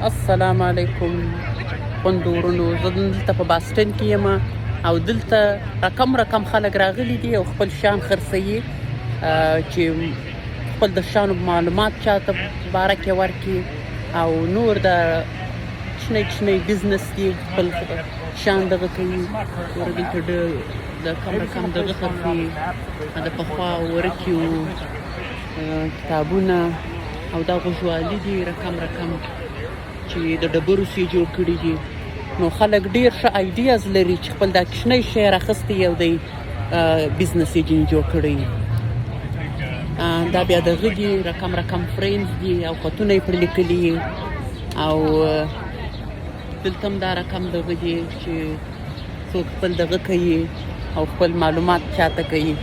السلام علیکم خوندورونو. زه دلته په باستن کې یم او دلته رقم خلک راغلي دي او خپل شان خرڅوي چې خپل د شانو معلومات چاته باره کې ورکړي او نور د کوچنی بزنس دي خپل شان دغه کوي. ګوره دلته د رقم دغه خرڅوي د پخوا ورکي وو کتابونه او دا غوږوالي دي رقم چې د ډبرو سي جوړ کړي دي. نو خلک ډیر ښه آیډیاز لري چې خپل دا کوچنی شی راخستی یو دی بزنس یې ځینې جوړ کړی. دا بیا دغه دي رقم فرینز دي او خطونه یې پرې لیکلي او دلته هم دا رقم دغه دي چې څوک خپل دغه کوي او خپل معلومات چاته کوي.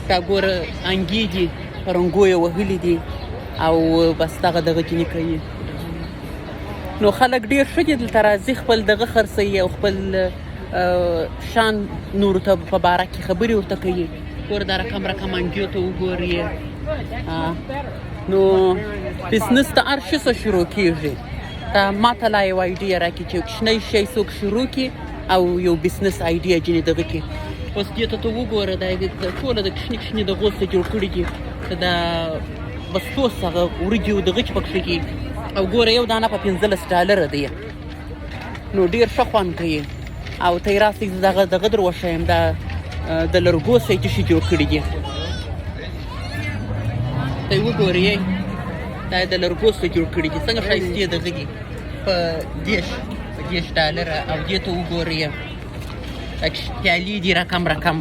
دا ګوره انګي دي رنګو یې وهلي دي او بس دغه ځینې کوي. نو خلک ډیر ښه دي دلته راځي خپل دغه خرڅوي او خپل شان نورو ته په باره کې خبرې ورته کوي. ګوره دا رقم انګیو ته وګورې. نو بزنس ته هر شي څه شروع کېږي. ما ته لا یو آیډیا راکړي چې کوچنی شی څوک شروع کړي او یو بزنس آیډیا ځینې دغه کړي. اوس دې ته وګوره دا ټوله د کوچني دغو څخه جوړ کړي دي د بستو څخه وریجې او دغه چې پکښې دي او ګوره یو دانه په $15 دی. نو ډیر ښه خوند کوي او ته یې راسئ دغه در وښیم دا د لرګو څخه چې شي جوړ کړي دي. ته یې وګورئ دا یې د لرګو څخه جوړ کړي دي څنګه ښایستې دغه دي په $10 او دې ته وګورئ پیالې دي رقم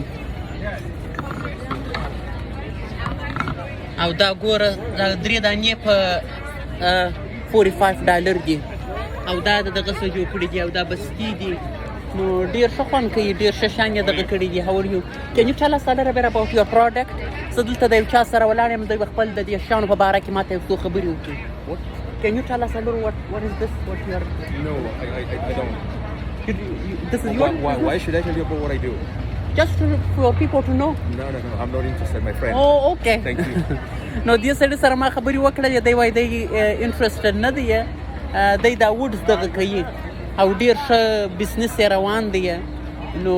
او دا ګوره دا 3 دانې په $45 دي او دا دغه څه جوړ کړي دي او دا بستې دي. نو ډیر ښه خوند کوي ډیر ښه شان یې دغه کړي دي. How are you? Can you tell us a little bit about your product? زه دلته د یو چا سره ولاړ یم دوی خپل د دې شانو په باره کې ماته یو څو خبرې وکړي. Can you tell us a little what is this? What you are... No, I don't. This is your... Why should I tell you about what I do? Just for people to know. No, I'm not interested, my friend. Oh, okay. Thank you. نو دې سړي سره ما خبرې وکړلې دی وایي دی انټرسټډ نه دی دی دا وډز دغه کوي او ډېر ښه بزنس یې روان دی. نو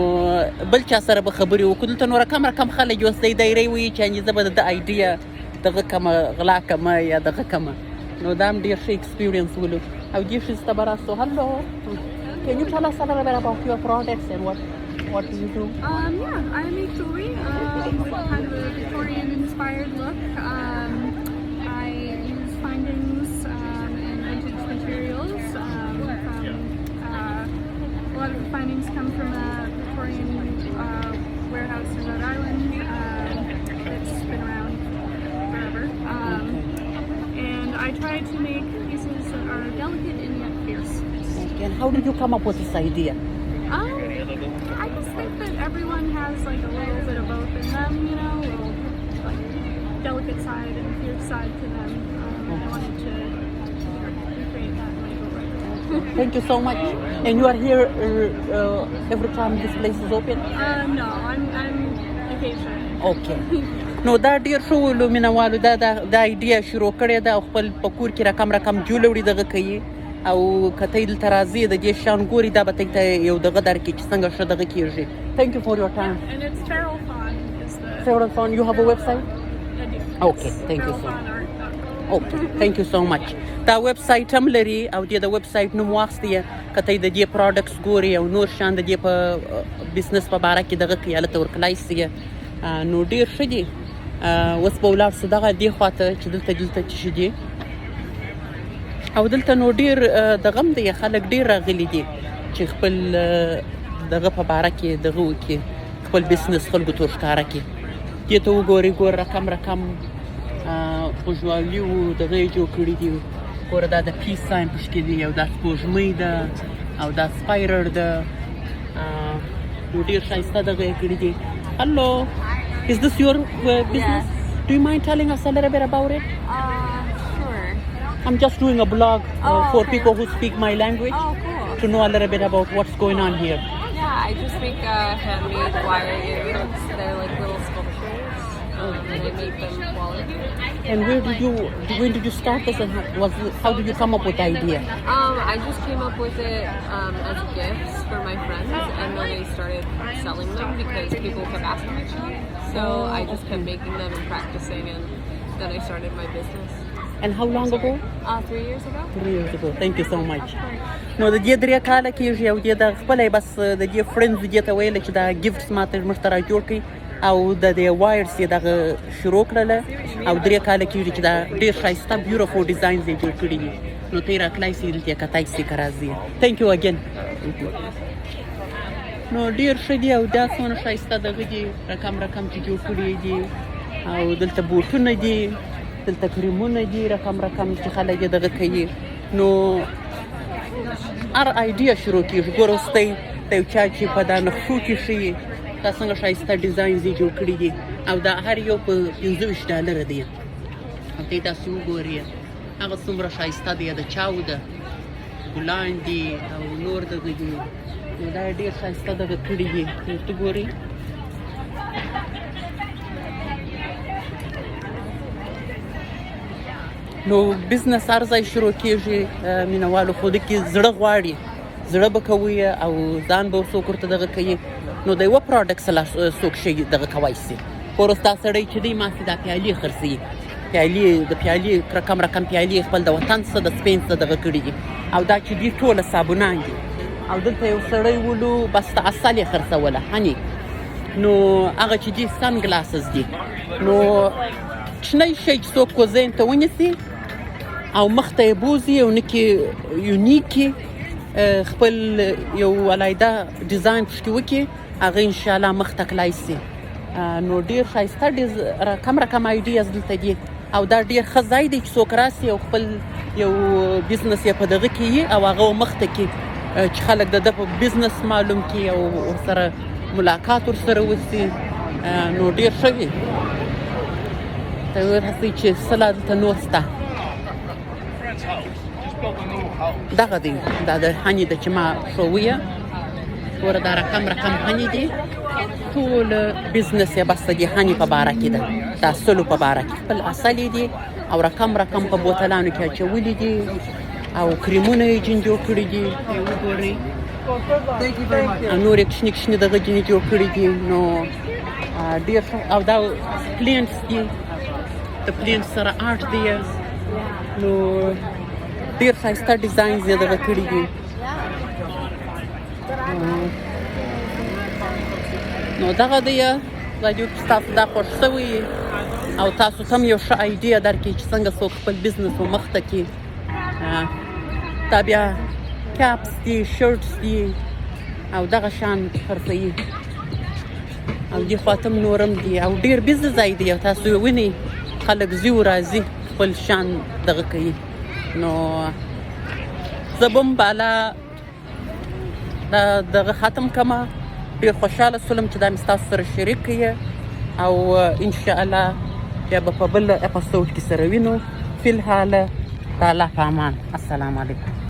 بل چا سره به خبرې وکړو دلته نو رقم خلک اوس دی دایرې وایي چې زه به د آیډیا دغه کمه غلا کمه یا دغه کمه. نو دا هم ډېر ښه ایکسپیرینس ولو او دې ښځې ته به راسو. هلو Can you tell us a little bit about your products and what do you do? Yeah, I make jewelry with kind of a Victorian-inspired look. I use findings and vintage materials. A lot of the findings come from a Victorian warehouse in Rhode Island. It's been around forever. And I try to make pieces that are delicate and yet fierce. Okay, and how did you come up with this idea? I just think that everyone has like a little bit of both in them, you know, a little like delicate side and fierce side to them. I wanted to recreate that when I go right. Thank you so much. And you are here every time this place is open? No, I'm occasionally. Okay. نو دا ډیر ښه ولو مینوالو دا آیډیا شروع کړې ده او خپل په کور کې رقم جوړوړي دغه کوي او که ته یې دلته راځې د دې شان ګوري دا به ته یو دغه درکړي چې څنګه ښه دغه کېږي. Thank you for your time. And it's Feral Fawn is the... Feral Fawn, you have a website? I do. Okay, thank you so much. FeralFawnArt.com. Okay, thank you so much. دا ویب سایټ هم لري او د ویب سایټ نوم واخیستی که ته د دې پروډکټس ګوري او نور شان د دې په بزنس په باره کې دغه کوي هلته ورتلای سي. نو ډېر ښه دي. اوس به ولاړ سو دغه دې خواته چې دلته چې شي دي او دلته نو ډېر دغه هم دی خلک ډېر راغلي دي چې خپل دغه په باره کې دغه وکړي خپل بزنس خلکو ته ورښکاره کړي. دې ته وګورئ ګوره رقم غوږوالي و دغه یې جوړ کړي دي. ګوره دا د پیس ساین پکښې دی او دا سپوږمۍ ده او دا سپایرر ده. نو ډېر ښایسته دغه یې کړي دي. Hello, is this your business? Yes. Do you mind telling us a little bit about it? Sure. I'm just doing a blog for okay. people who speak my language Cool. to know a little bit about what's going on here. Yeah, I just make handmade wire earrings. They're like little sculptures. and I make them quality. And when did you start this, and how did you come up with the idea? I just came up with it as gifts for my friends, and then I started selling them because people kept asking me to. So I just kept making them and practicing, and then I started my business. And how long ago? 3 years ago. 3 years ago. Thank you so much. نو د دې 3 کاله کېږي او د خپلې بس د دې فرندز دې ته ویل چې دا ګفټس ماته موږ ته راجوړ کړي او د دې وایرز یې دغه شروع کړله او 3 کاله کېږي چې دا ډېر ښایسته بیوټیفول ډیزاینز یې جوړ کړي دي نو ته یې راکلی سي دلته یې کتای سي که راځي. تھینک یو اګین. نو ډېر ښه دي او دا څومره ښایسته دغه دي رقم چې جوړ کړي دي او دلته بوټونه دي دلته کریمونه دي رقم چې خلک یې دغه کوي. نو هر آیډیا شروع کېږي. ګوره اوس ته د یو چا چې په دا نقشو کې ښیي دا څنګه ښایسته ډیزاینز یې جوړ کړي دي او دا هر یو په $25 دی او ته یې داسې وګورې هغه څومره ښایسته دی د چاو ده ګلان دي او نور دغه دي نو دا یې ډېر ښایسته دغه کړي دي نو ته ګورې نو بزنس هر ځای شروع کېږي مینهوالو خو دکې زړه غواړي زړه به کوي او ځان به څوک ورته دغه کوي نو د یوه پروډکټ سره څوک شي دغه کوی سي. خو وروسته سړی چې دی ماسې دا پیالې خرڅوي پیالې د پیالې رقم پیالې خپل د وطن څخه د سپین څخه دغه کړي دي او دا چې دي ټوله صابونان دي او دلته یو سړی ولو بس د عسل یې خرڅوله هني نو هغه چې دي سن ګلاسز دي نو کوچنی شی چې څوک کوزین ته ونیسي او مخ ته یې بوځي او نکې یونیکي خپل یو علیحده ډیزاین پشکې وکړي هغه انشاءالله مخ ته کلی سي. نو ډېر ښایسته رقم آیډیاز دلته دي او دا ډېر ښه ځای دی چې څوک راسي او خپل یو بزنس یې په دغه کې وي او هغه مخ ته کړي چې خلک د ده په بزنس معلوم کړي او ورسره ملاقات ورسره وسي نو ډېر ښه وي. ته ورسئ چې څه لا دلته نور شته دغه دی دا د هني ده چې ما ښویه ګوره دا رقم هني دي ټول بزنس یې بس د هني په باره کې ده دا سلو په باره کې خپل اصل یې دي او رقم په بوتلانو کې اچولي دي او کریمونه یې جین جوړ کړي دي وګورئ او نور یې کوچني دغه جینې جوړ کړي دي نو ډېر او دا پلینټس دي د پلینټ سره آرټ دی نو ډېر ښایسته ډیزاینز یې دغه کړي دي نو دغه دی راډیو کې ستاسو دا خوښ شوی او تاسو ته هم یو ښه آیډیا درکړي چې څنګه څوک خپل بزنس مخ ته کړي. دا بیا کاپس دي شرټس دي او دغه شان خرڅوي او دې خواته هم نور هم دي او ډېر بیزه ځای دی او تاسو یې وینئ خلک ځي او راځي خپل شان دغه کوي. نو زه به هم بالا دغه ختم کړمه ډېر خوشحاله شولم چې دا مې ستاسو سره شریک کړي او انشاءالله بیا به په بل اپیسوډ کې سره وینو. فی الحال د الله په امان. السلام علیکم.